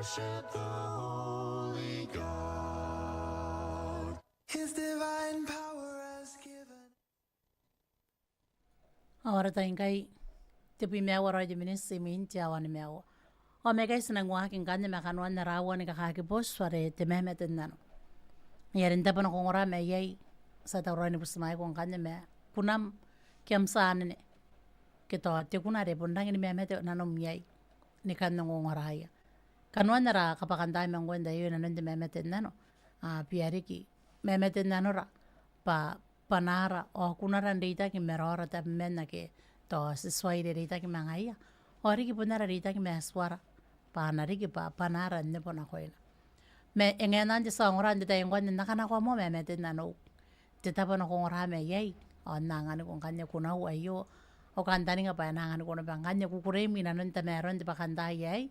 worship the holy God. His divine power has given. Ahora taingai tipi mewa roja minisi minti awan mewa. O me guys na ngwa king kanya me kanwan na rawa ni kakaki bos sware te mehmet nano. Yarin tapan ko ngora me yai sa tawra ni pusmai ko kanya me kunam kiam saan ne. Kito te kuna re bundang ni mehmet nano yai ni kanno ngora ya. Kanwan na ra kapakanda me ngwenda yo nano te mehmet nano. Piariki mehmet nano ra pa panara o kunara ndita ki merora ta menna ke to siswaire rita ki mangaya. Ori ki punara rita ki meswara. Panari ki pa panara ne pona koina. Me engena nje sa ngora ndita yengwan nakana kwa mo mehmet nano. Tita pona ko ngora me yai. O nangani kung kanya kuna ayo. O kantani nga pa nangani kuna banganya kukuremi nano nita meron di pa kanta yai.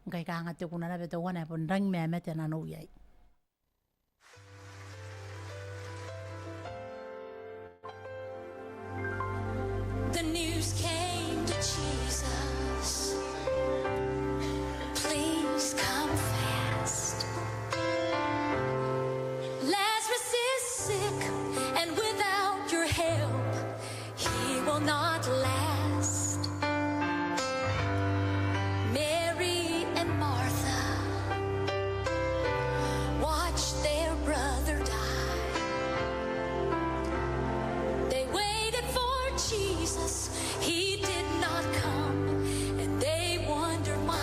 Ngai kaangat yung kuna na beto wana pundang mehmet nano yai. The news came to Jesus. Please come fast. Lazarus is sick, and without your help, he will not last. Mary and Martha watched their brother die. They waited for Jesus, he did not come, and they wondered why.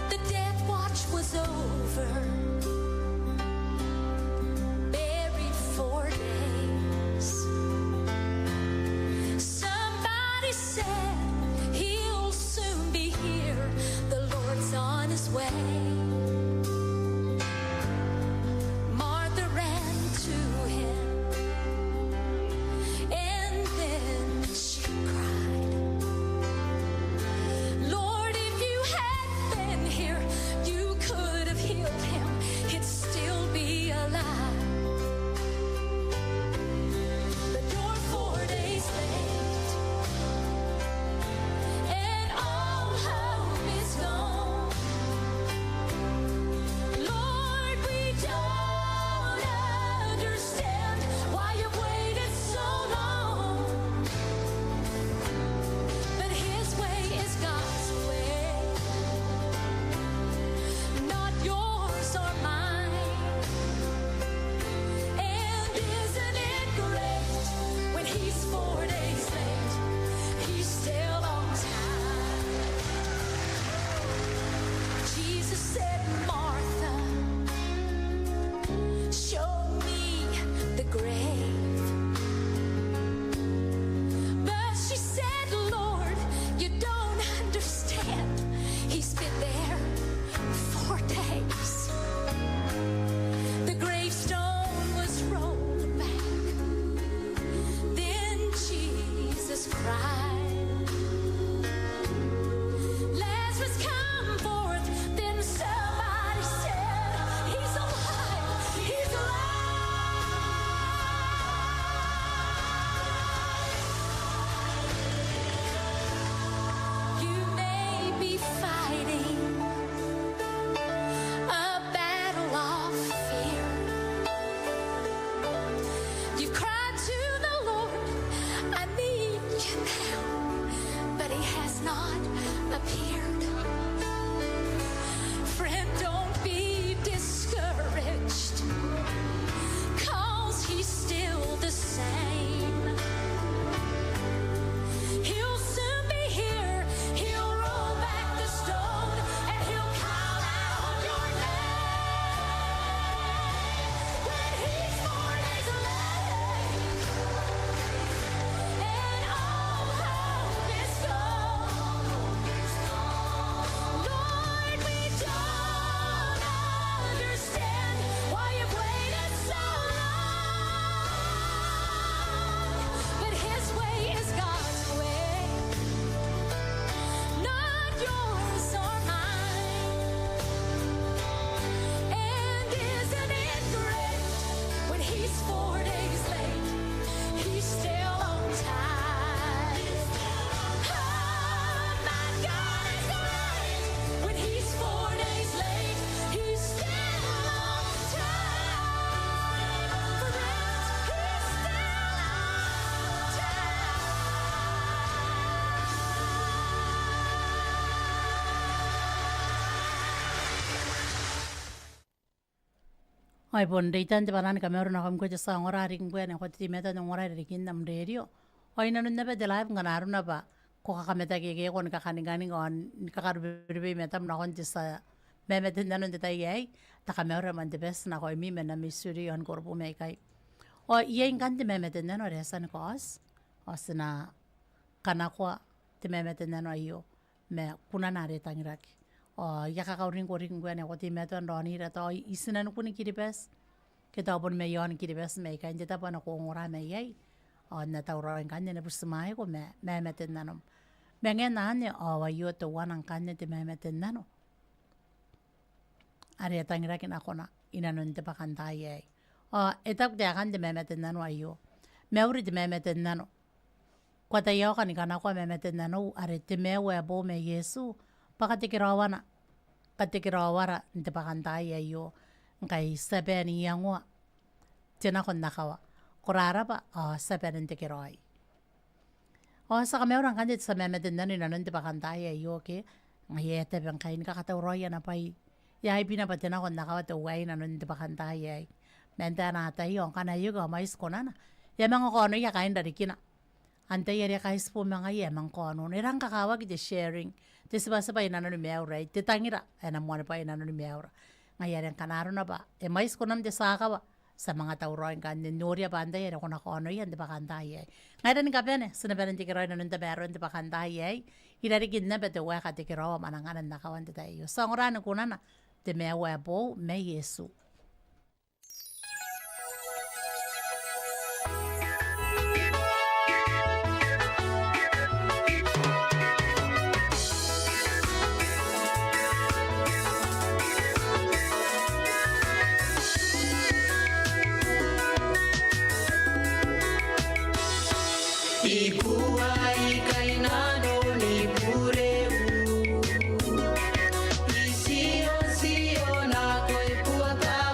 The death watch was over, buried 4 days. Ai pon reitan te panan ka meron na kam ko sa ngora ring ko na ko ti meta ng ngora ring nam radio. Ai nanun na ba de live nganaru na ba ko ka meta ke kon ka kaningani ngon ka karbe meta na kon ti sa memetin nanun de tay ai ta ka meron man de best na ko mi men na mi studio on korpo me kai. O yen kan te memetin na no resan ko os na kanakwa te memetin na no ayo me kuna na re tangiraki. O yaka ka ring ko na ko ti meta ndoni ra to isinan ko ni kiripes kita pun me yon kiripes me kan jeta pa na ko ngora me yai o na tauro kan ne pusmai ko me metin nanom mengen na ne o ayo to wanan kan ne te metin nano are tangira kin akona inanon te pakan taye o etap de kan te metin nano ayo meuri te metin nano kwata yo kan ko metin nano are te mewe bo me yesu pakatikirawara nte pakantaya yo nkai sabeni yangwa tena kon nakawa kurara ba sabeni nte kiroi sa kami orang kan dit sa memetin na nte pakantaya yo ke ngayete bang kain kakatawroya na pai yai pinapatena kon nakawa to way na nte pakantaya menta na tayo kana yugo mais konana yamang ko ano ya kain dari kina ante yari kais po mga yamang ko ano nirang kakawa kita sharing te sabay na no meaura te tangira na mo pa na no meaura ngayon kanaro na ba mais ko nam de saka ba sa mga tauroin kan ni Nuria banda yan ko na ko ano yan de bakantay ngayon ka pene sinabaran ti kiro na nung taberon de bakantay irarigid na ba de wa ka ti kiro mananganan nakawan de tayo sa ngorano ko na de meawa po me Yesu. Ibuhay kay nano ni Pureu Isiyo-siyo na ko'y puwata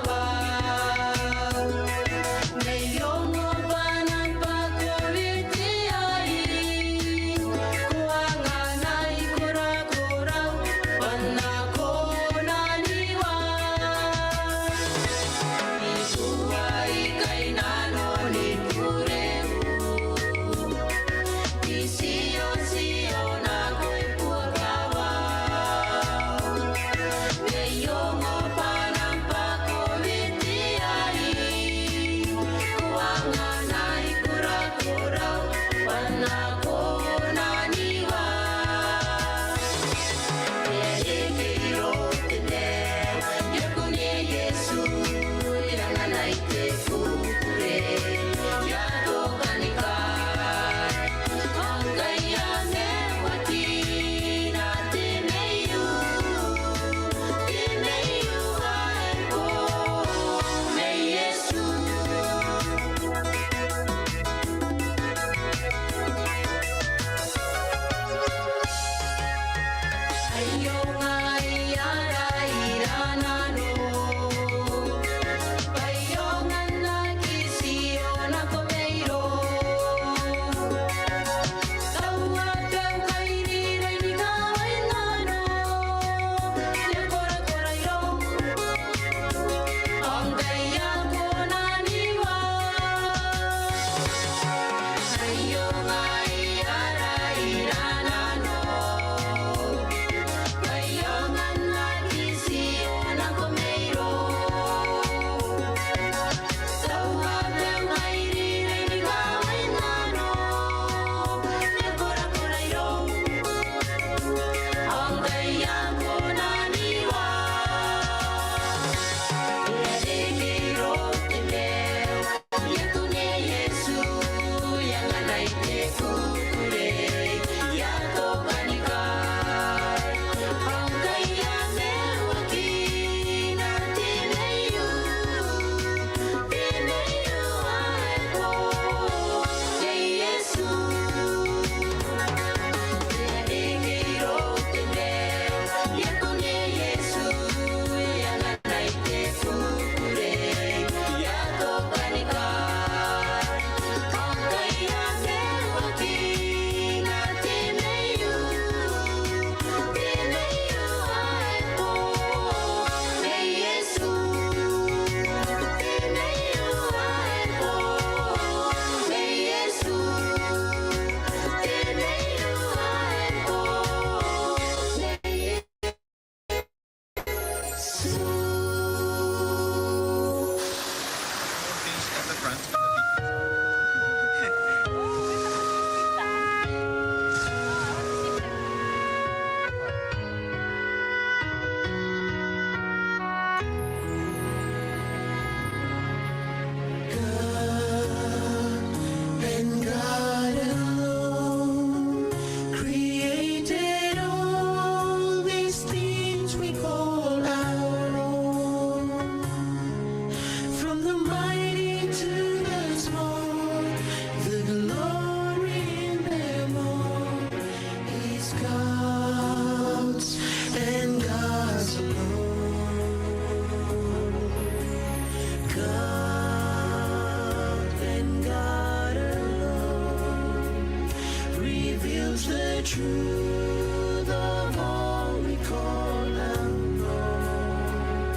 truth of all we call and know,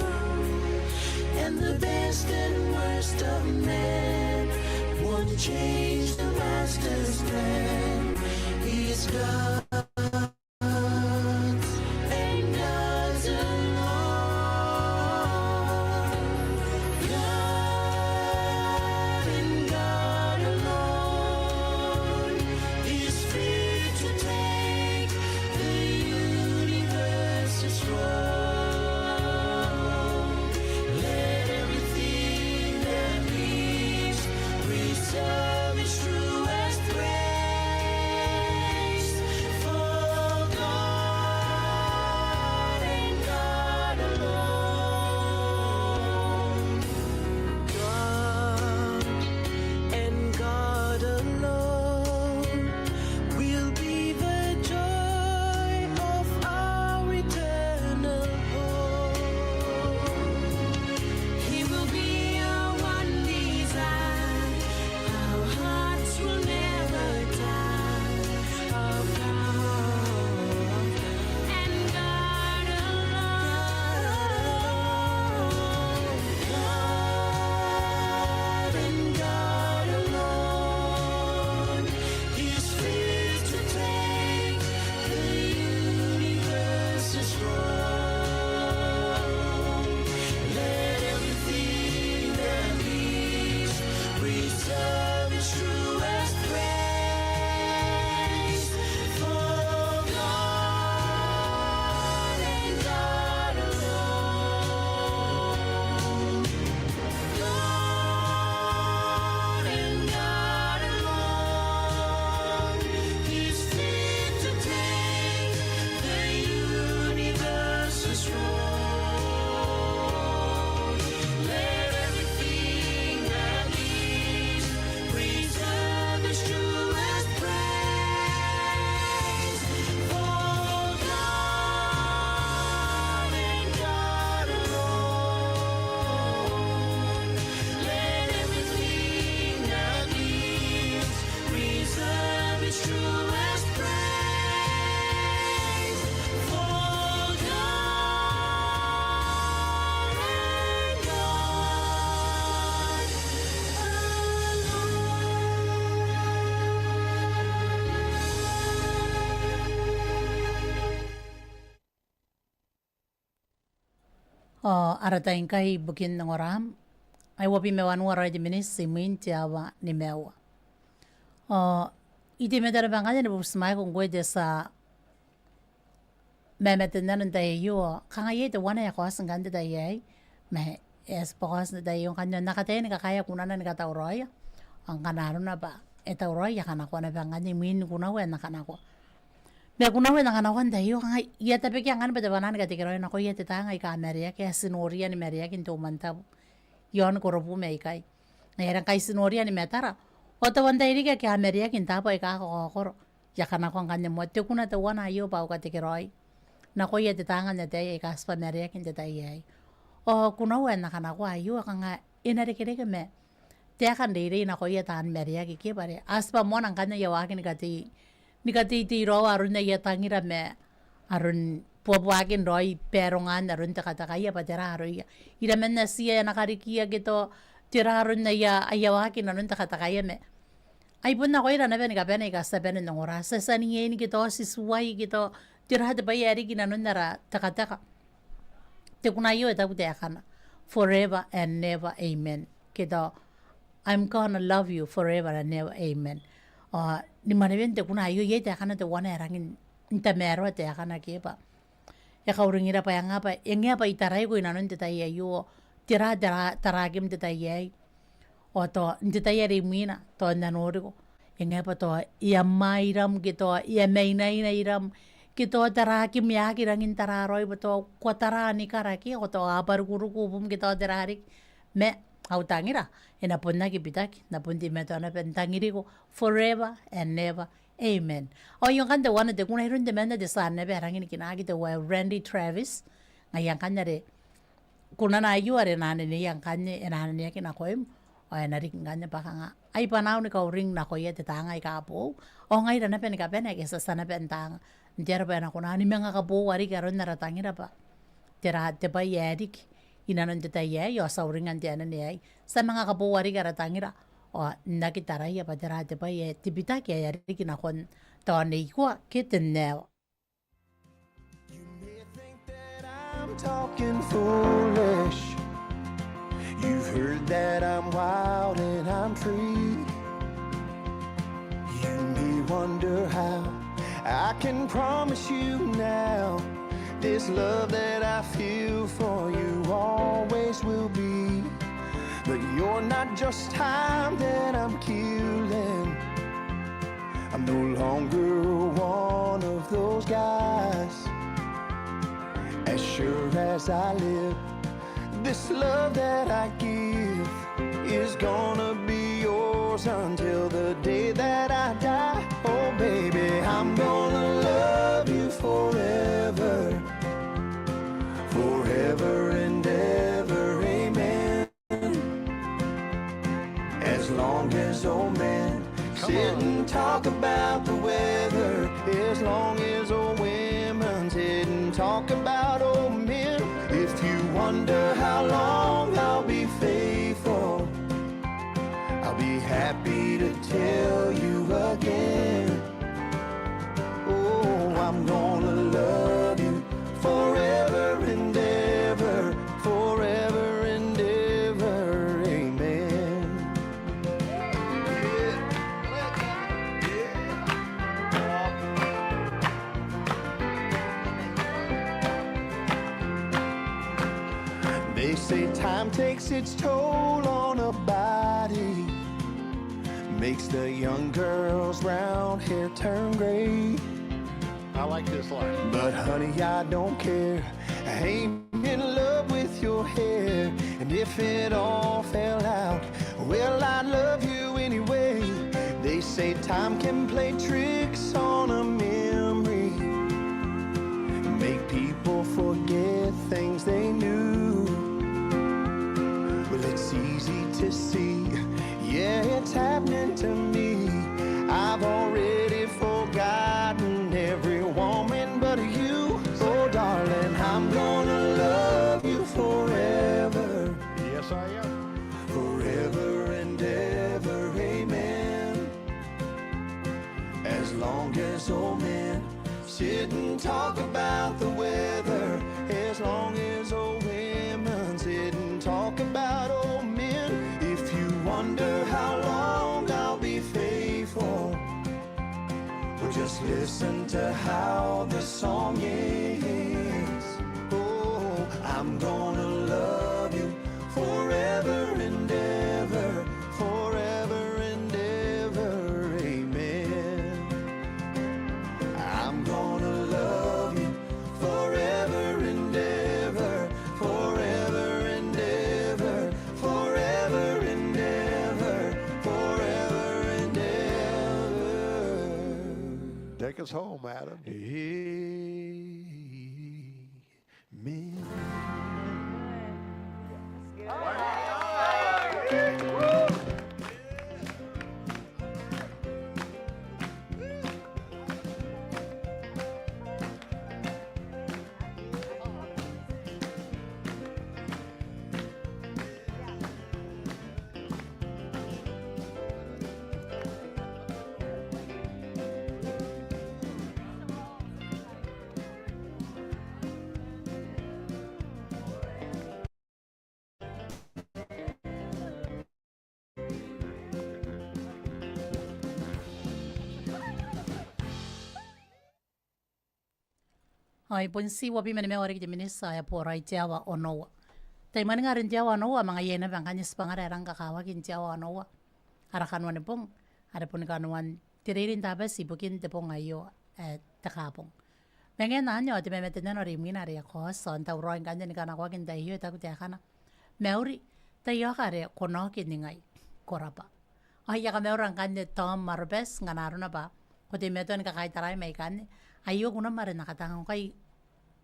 and the best and worst of men won't change the master's plan. He's God. Aratain kai bukin ng oram. Ay wapi mewan waray di minis simin tiawa ni mewa. Iti medara banganya ni busmay kung gwe de sa memetin na nung tayo yu. Kangayay de wana ya kawas ng ganda tayo me es pokos na tayo yung kanya nakatay nakakaya kuna na nakatauroy. Ang kanaro na ba? Etauroy ya kanako na banganya min kuna wen na kanako. Me kuna wen na kanako tayo kangay iya tapi kaya ngan badabanan katikiroy na ko iya titangay ka Ameria kaya sinoria ni Ameria kinto mantab. Yon koropu me ikai. Ngayon kay sinoria ni metara. Oto wanda iri kaya Ameria kinta pa ika ko ya kanako ang kanya mo. Tiyo kuna tawana ayo pa katikiroy. Na ko iya titangan na tayo ika sa Ameria kinta tayo. O kuna wen na kanako ayo kanga inarikiri me. Tiya kan diri na ko iya tan Ameria kiki pare. Aspa mo nang kanya yawakin nikati tiro arun na iya tangira me. Arun puwakin roy perongan arun takaya patera aroy. Iramen na siya nakarikiya gito tira arun na iya ayawakin arun takaya me. Ay pun na ko ira na ben kapena ikasta ben ng oras. Sa niya gito sisuway gito tira hada ba yari ginanun nara takataka. Tekunayo ita puti akana. Forever and never amen. Kito I'm gonna love you forever and never amen. Ni maneben tekunayo yeta akana te wana erangin intamero te akana kiba. Ya kauringira pa yang apa itaray ko inanon te tayo yo tira taragim te tayo. O to te tayo rimina to nanori ko. Yang apa to iamairam kito iamainay na iram kito tarakim yaki rangin tararoy beto kuatarani karaki o to apar guru kubum kito tararik me autangira inapun na kipitak napun di meto na pentangiri ko forever and never amen. O yung kanta wana de kuna hirun de mena de sana be rangin kinagi de wa Randy Travis ngayang kanya de kuna na ayu are nane ni yang kanya enane ni kinakoim o na ring kanya pa nga ay panaw ni ka ring na ko ye te tanga ka po o ngai na pen ka pen ke sa sana pen tang ndera pa na ko na ni mga ka po wari ka ron na ratangira pa tera te pa yedik inanon te ye yo sa ringan te na ne sa mga ka po wari ka ratangira o nakitara ya pa tera te pa ye tibita ke ya rik na kon to nei ko ke te ne You may think that I'm talking foolish. You've heard that I'm wild and I'm free. You may wonder how I can promise you now this love that I feel for you always will be. But you're not just time that I'm killing. I'm no longer one of those guys. As sure as I live, this love that I give is gonna be yours until the day that I die. Oh baby, I'm gonna love you forever, forever and ever, amen. As long as old men sit and talk about the weather, as long as old women sit and talk about old men. If you wonder how long I'll be faithful, I'll be happy to tell you again. Oh, I'm gonna love you forever and ever, forever and ever, amen. They say time takes its toll on a body, makes the young girl's brown hair turn gray. I like this line. But honey, I don't care. I ain't in love with your hair. And if it all fell out, well, I'd love you anyway. They say time can play tricks on a memory, make people forget things they knew. Well, it's easy to see, yeah, it's happening to me. I've already forgotten every woman but you. Oh, darling, I'm gonna love you forever, Yes, I am. forever and ever, amen. As long as old men sit and talk about the weather, as long as old women sit and talk about old men. If you wonder how long I'll be faithful, well, just listen to how the song ends. Oh, I'm gonna love you forever and ever, forever and ever, amen. I'm gonna love you forever and ever, forever and ever, forever and ever, forever and ever. Take us home, Adam. Amen. Ai ponsi wa pimene me ore ki minisa ya pora i tiawa onoa. Tai mani ngarin tiawa onoa mga yena bang kanyas pangara rangka kawa kin tiawa onoa. Ara kanwan ni pong, ara pun kanwan tiririn tabas si bukin te pong ayo takapong. Mengen nanyo ati memete nano rimin ari ako son ta uroin kanya ni kana kwa kin tayo ta kutia kana. Meuri tayo kare kono kin ningay korapa. Ay ya ka meurang kanya tom marbes nganaro na ba. Kuti meto ni kakay taray may kanya. Ayo ko na marin nakatangang kay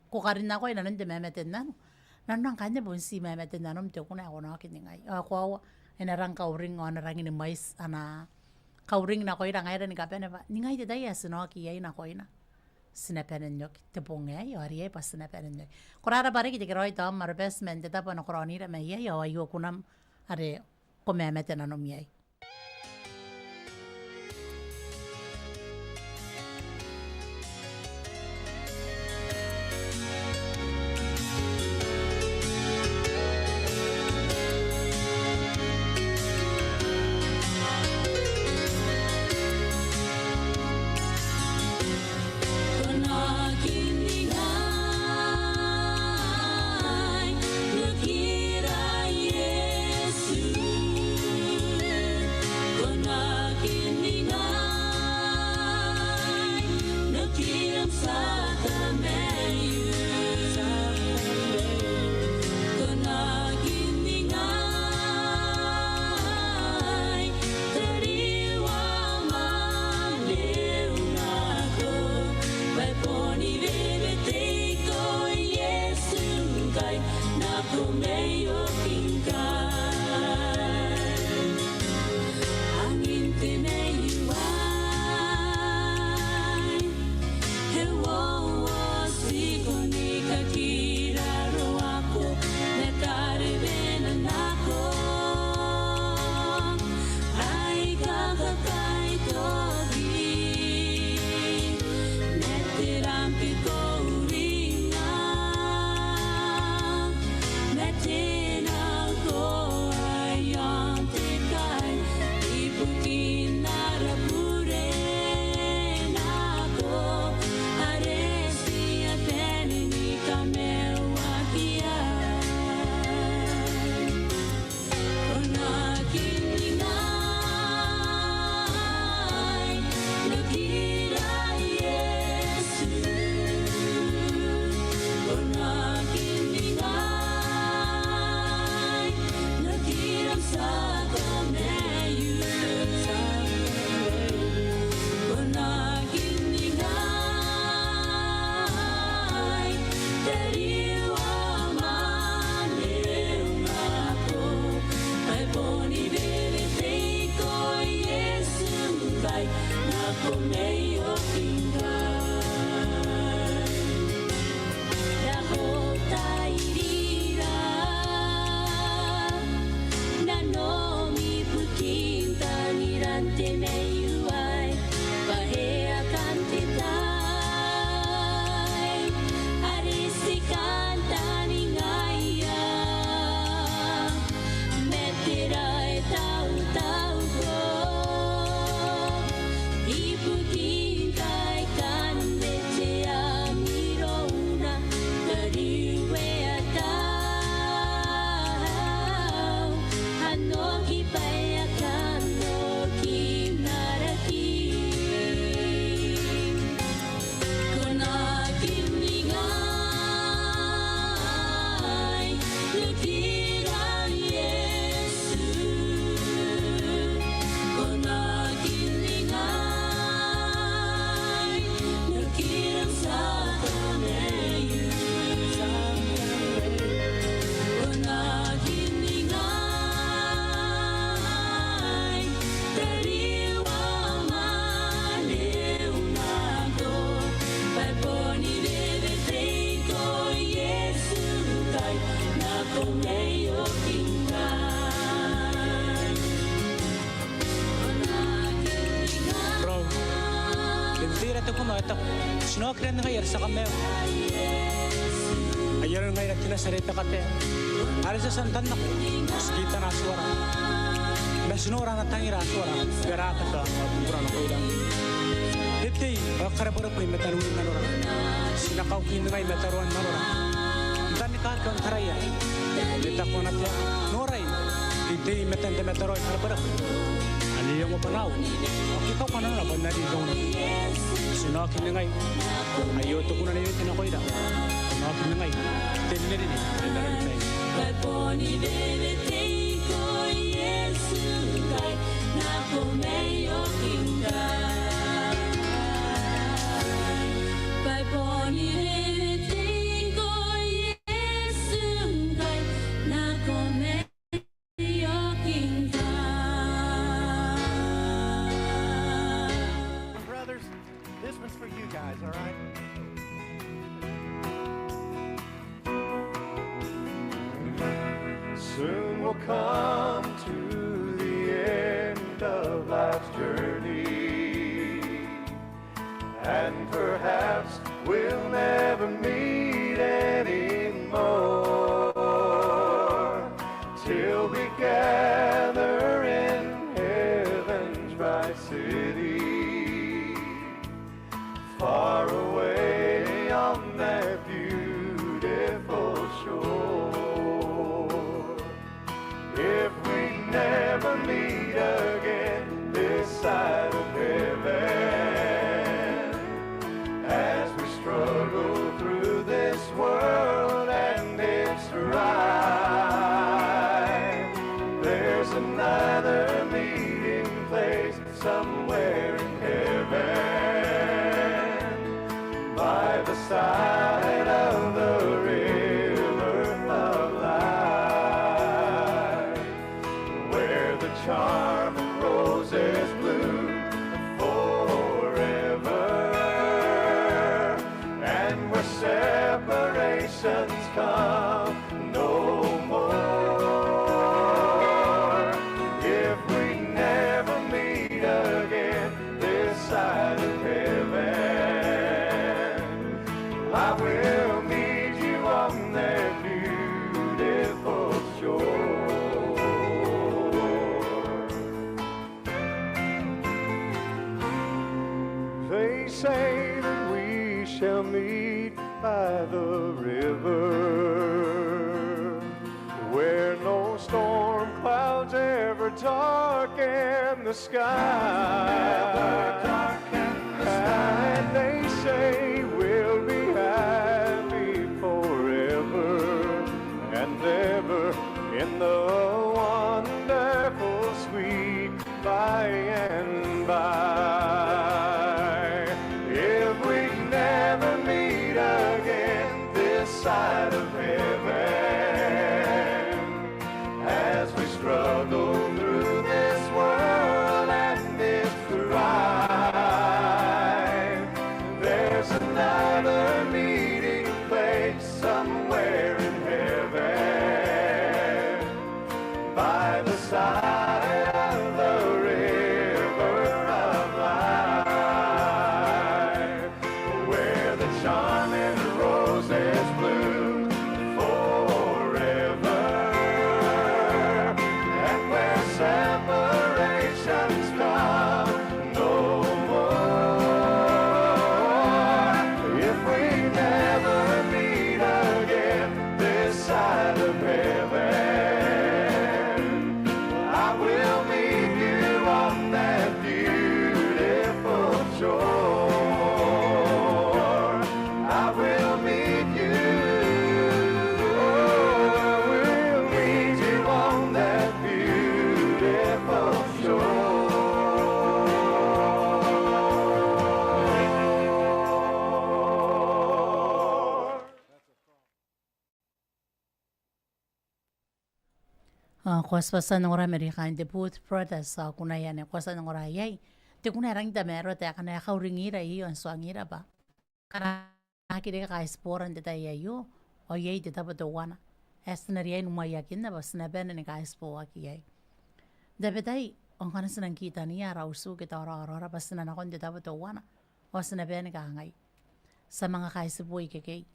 kukarin na ko ina nun de memeten nano. Nano ang kanya bon si memeten nano mte ko na ako na kiningay. Ako enarang kauring o narang ini mais ana kauring na koira ngaira ni kapene pa ni ngai te dai asino ki ai na koina sinapenen yok te ponge yo ari pa sinapenen yok korara bare ki te roi ta mar basement te tapa no koroni ra me yo ayo kunam are come mete na no miei Sinokren nga yar sa kameo. Ayar nga yar kinasarita kate. Ari sa santan na ko. Kita na suara. Nasinora na tangira suara. Gara ka ta mabura na ko ilang. Iti karabara ko imetaruin na nora. Sinakaw kin nga imetaruan na nora. Dani ka kan taraya. Dita ko na tiya. Noray. Iti imetan de metaroy karabara ko. Ani yung mo panaw. Ikaw ka na na ba naridong na. Sinakin na ngay, ayoto ko na na yun tinakoy na. Sinakin na ngay, tinilirin eh, tinilirin na yun. Pagponi bebe teiko Yesu kay na kumeyo kingay. Pagponi bebe teiko Yesu kay na kumeyo kingay. This one's for you guys, all right? Soon we'll come to the end of life's journey, and perhaps we'll never meet anymore till we gather in heaven's bright city, far away on that beautiful shore. If we never meet again this side of heaven, as we struggle through this world and its strife, there's another meeting place somewhere in heaven, by the side of the river of life, where the charming roses bloom forever, and where separations come no more. If we never meet again this side of heaven, I will meet you on that beautiful shore. They say that we shall meet by the river, where no storm clouds ever darken the sky. And they say we'll be happy forever and ever in the wonderful sweet by and by. If we never meet again this side of heaven, as we struggle through this world and its strife, there's another meeting place somewhere in heaven, by the side of the river of life, where the charming roses bloom forever, and where separations come no more. If we never meet again this side of heaven, I will meet you on that beautiful shore. I will meet you. Oh, I will meet you on that beautiful shore. Kwaspasan ng ora Amerikan de Booth Brothers sa kunayan kwasan ng ora yay te kunarang da mero te kana kauringira iyo ang suangira ba kana kide ka esporan de tayo o yay de tabato wana esnar yay numayakin na bas na ben ni ka espo aki yay da betai ang kana sanang kita niya rausu kita ora bas na nakon de tabato wana o sana ben ka ngai sa mga kaispo ikeke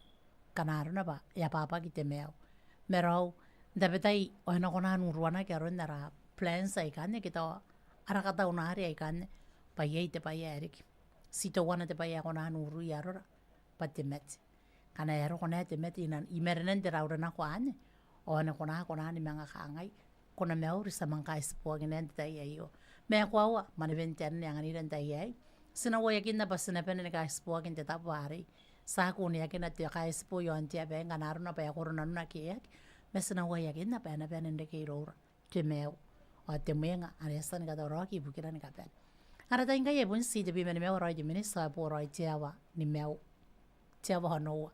kanaro na ba ya papa kite meo mero Dapetai ohana kona nuruana karo nara plans ay kane kita arakata unari ay kane payay te payay erik sito wana te payay kona nuru yarora patimet kana yaro kona te met inan imerenen te raura na kwane ohana kona ni mga kaangay kona meuri sa mga kaispo ginen te ayo me kwawa maneventen yang aniran te ay sinawa yakin na pasinapen ni kaispo gin te tapari sa kun yakin na te kaispo yon te be ganaro na paya korona na kiyak Mesna wayakin na pena ende keirora te meu o te menga aresan ga roki bukira ni kapen ara ta inga yebun si de bimene meu roi de minisa po roi tiawa ni meu tiawa no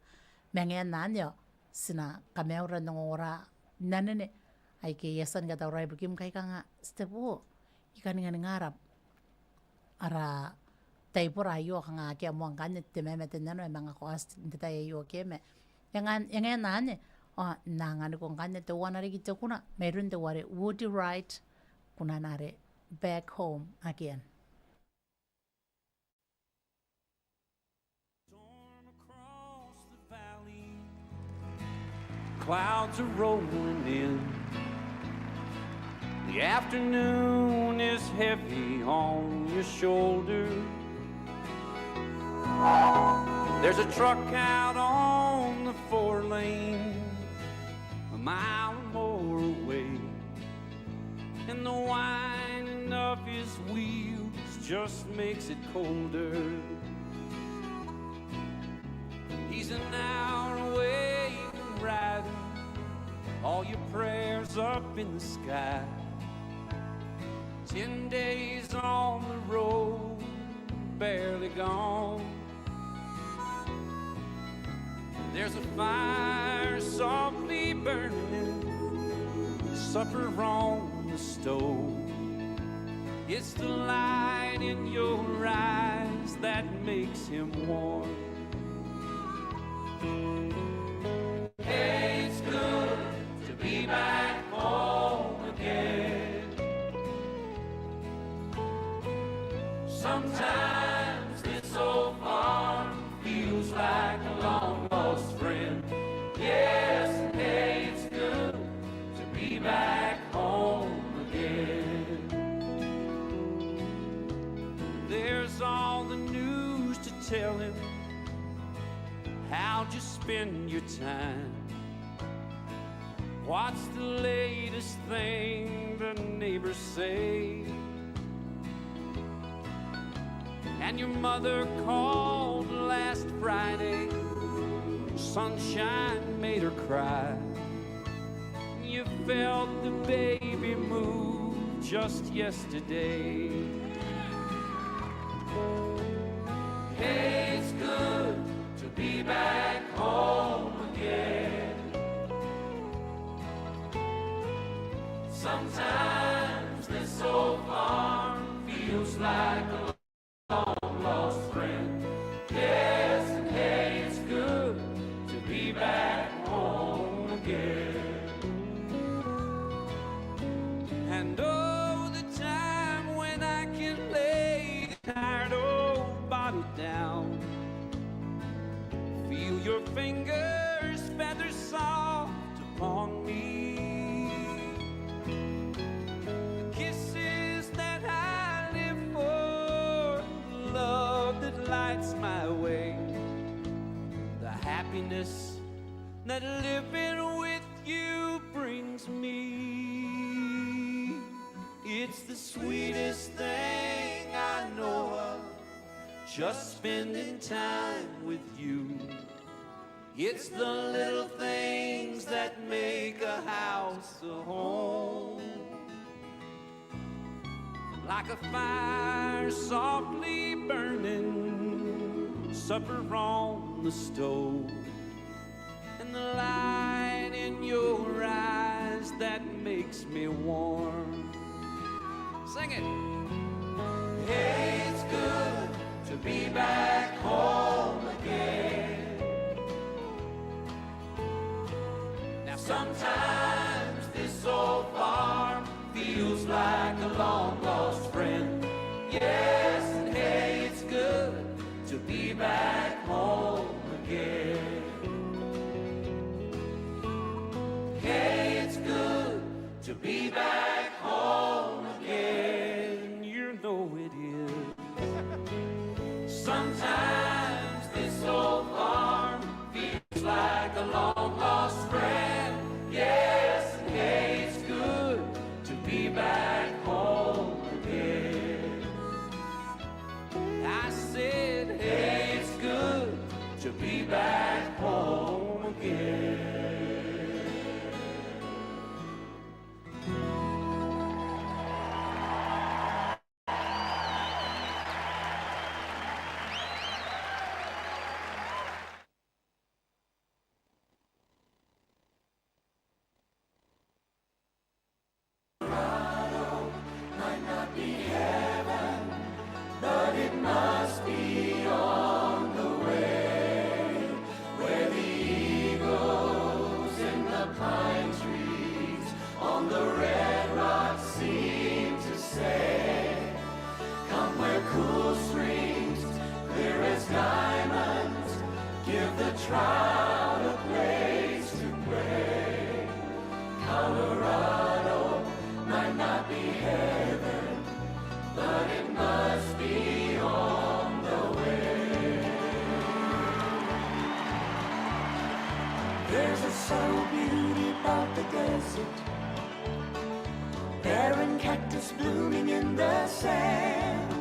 menga nanyo sina kameu ra ngora nanene ai ke yesan ga roi bukim kai kanga stepo ikan ngarap ara taipura yo nga ke mo ngane te me tenano e manga cost ndeta yo ke me yang nane na ngane ko ngane te wana ri te kuna me runde ware would you write kuna nare back home again. Across the valley, clouds are rolling in. The afternoon is heavy on your shoulder. There's a truck out on the 4-lane, a mile or more away, and the whining of his wheels just makes it colder. He's an hour away from riding all your prayers up in the sky. 10 days on the road, barely gone. There's a fire softly burning, supper on the stove. It's the light in your eyes that makes him warm. Hey, it's good to be back home again. Sometimes this old farm feels like a long lost friend. Yes, hey, it's good to be back home again. There's all the news to tell him. How'd you spend your time? What's the latest thing the neighbors say? And your mother called last Friday. Sunshine made her cry. You felt the baby move just yesterday. Hey, it's good to be back home again. Sometimes this old farm feels like a long lost friend. Yes, and hey, it's good to be back home again. And oh, the time when I can lay the tired old body down, feel your fingers feather soft upon me. The kisses that I live for, the love that lights my way, the happiness that living with you brings me. It's the sweetest thing I know of, just spending time with you. It's the little things that make a house a home. Like a fire softly burning, supper on the stove, and the light in your eyes that makes me warm. Sing it. Hey, it's good to be back home again. Now sometimes this old farm feels like a long lost friend. Yes, and hey, it's good to be back home again. Hey, it's good to be back home again. You know it is. Sometimes this old farm feels like a long lost friend. Yes, and hey, it's good to be back home again. I said, hey, it's good to be back home again. But it must be trial a place to pray. Colorado might not be heaven, but it must be on the way. There's a subtle beauty about the desert, barren cactus blooming in the sand.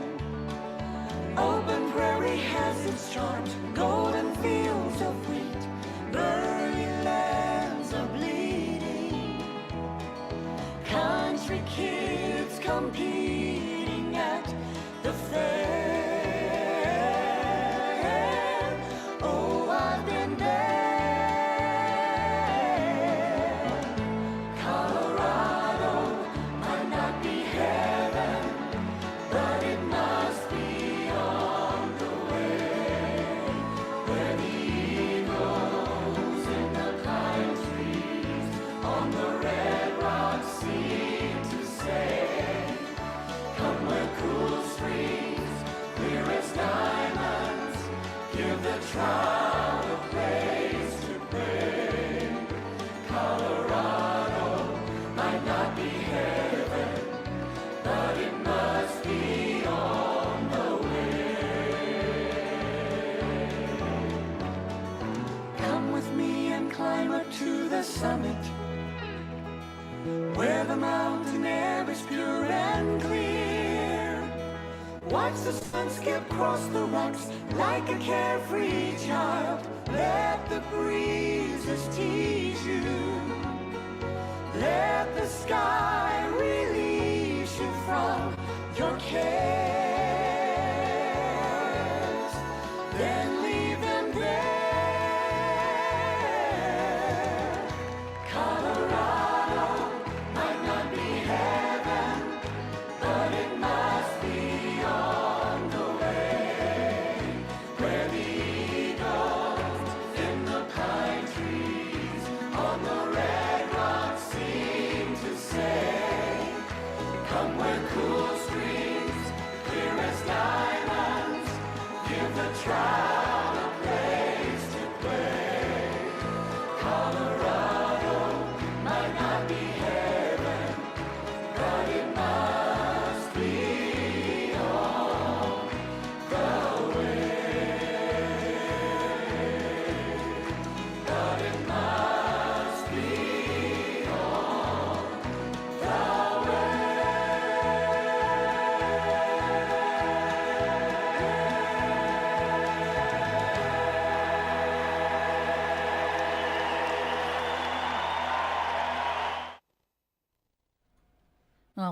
Open prairie has its charms, golden fields of wheat, burly lands are bleeding, country kids competing at the fair. Oh, I've been there. Colorado might not be heaven, but it must be on the way, where the eagles in the pine trees on the red rocks seem to say, come where cool streams, clear as diamonds, give the trial a place to pray. Colorado might not be heaven, but it must be on the way. Come with me and climb up to the summit, where the mountain air is pure and clear. Watch the sun skip across the rocks like a carefree child. Let the breezes tease you. Let the sky release you from your cares. Then leave them there. Colorado might not be heaven, but it must be on the way, where the eagles in the pine trees on the red rocks seem to say, come where cool streams, clear as diamonds, give the trial a place to play. Colorado might not be heaven, but it must be on the way. But it must be on the way.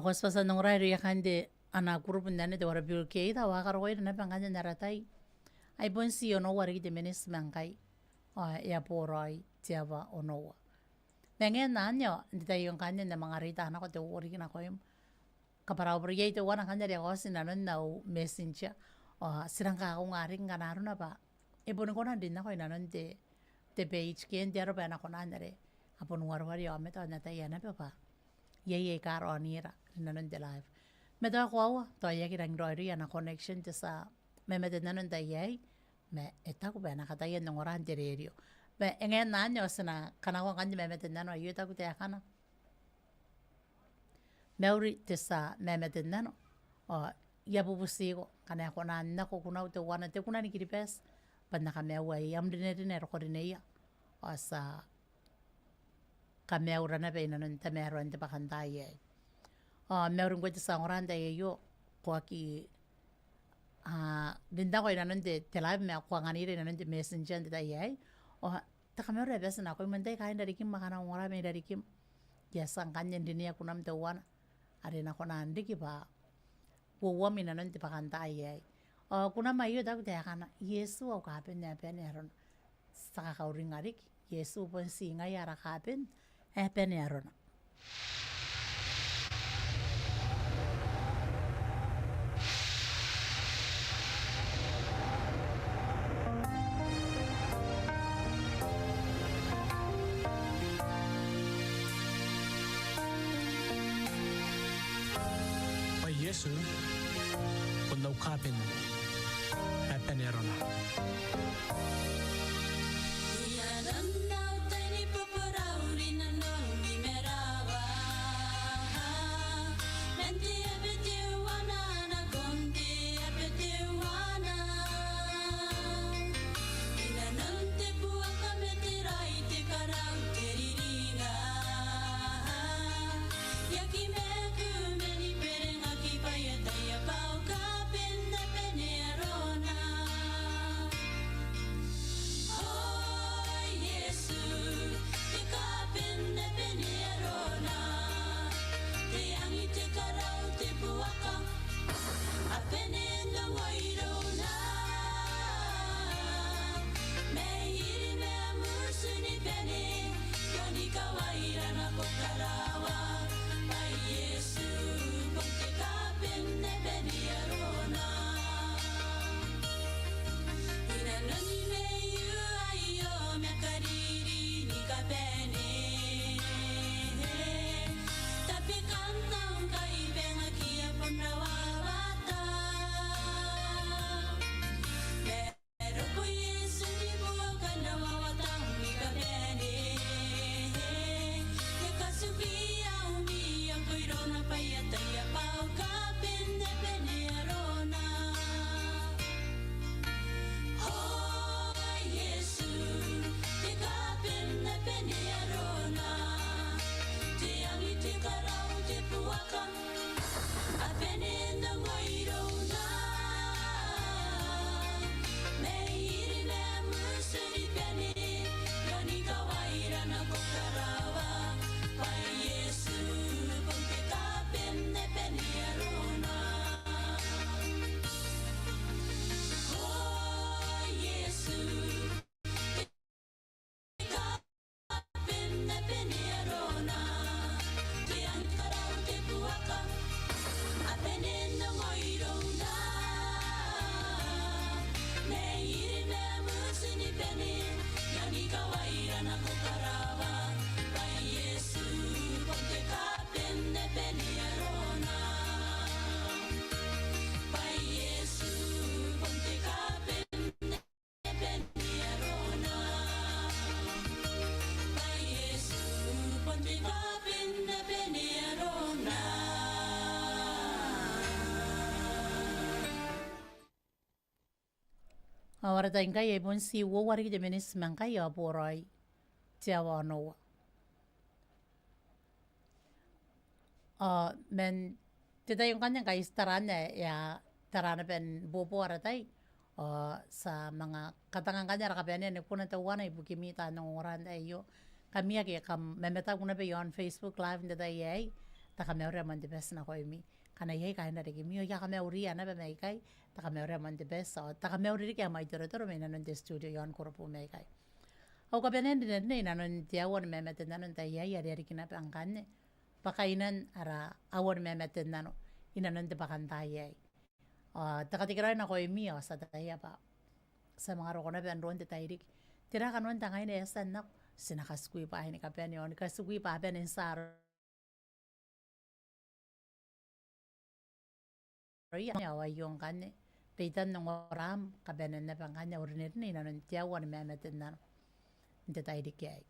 Kos pasan nong rai ya kande ana grup ndane de wara bil ke ida wa karo ida na panganya naratai. Ai bon si ono wari de menes mangai. Ya poroi tiava ono. Mengen nanyo ndita yung kanya na mga rita na ko te wari kina ko yung kaparao beri itu wana kanya dia kosin nanon nau messenger. Sirang ka ako ngaring kanaro na ba. Ibon ko na din na ko nanon te page kien dia ro ba na ko nanare. Apon warwari o meto na tayo na pa. Ye karo anira nanon de live. Meto ako awa to ye kirang roi na connection te sa me mete nanon da ye me eta ko ba na katayen ng oran de radio. Me engen nanyo sana kanako kanya me mete nanon ayuta ko te akana. Meuri te sa me mete nanon ya bubusigo kana ko na nako kuna te wana te kuna ni kiripes pa nakamewa am dinere ko dineya sa kameura na be nanon te mero ente pakantaye. Meron ko te sa oranda yo ko ki dinda ko nanon te live me ko ngani nanon te messenger te taye. Ta kamera bes na ko mende kain dari kim makana ngora me dari kim ya sangkanyen dinia kunam te wana are na ko na ndiki ba wo mi nanon te pakantaye. Kuna mayo da ko te kana Yesu o ka pen ne pen eron sa ka uringarik Yesu pon singa yara ka pen pen eron. Yesu kung naukapin at panerona. Ahora tenga ye bon si wo wari de menis manka ya borai tiawa no. Men tidak yung kanya guys tarana ya tarana pen bobo aratai sa mga katangan kanya rakapian ni kuna tawana ibukimi tanong oran ayo kami agi kam memeta kuna be on Facebook live nda yai ta kami ora man de best na ko imi kana yai kai na de mi ya kami uri ana be mai kai ta kami ora man de best ta kami uri ke mai toro toro me na de studio yon korpo mai kai au ka benen de ne na non dia won memeta na non ta yai ari kina pangkane pakainan ara awon memeten nano inanon de pakantayay. Takatikiray na ko imi sa tataya pa. Sa mga roko na ben ron de tayrik. Tira kanon tangay na yasan na sinakaskui pa ni kapen yon kasukui pa ben in saro. Away yung kanya. Pitan ng oram kabenan na pang kanya urinit ni nanon tiyawan memeten nano. De tayrik yay.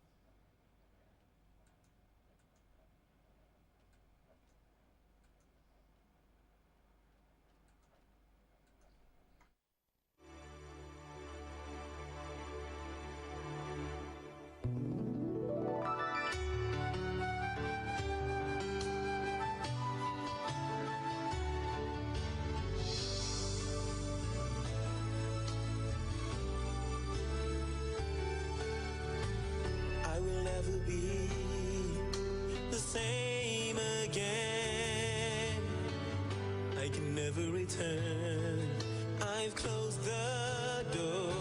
I've closed the door.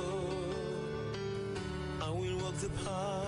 I will walk the path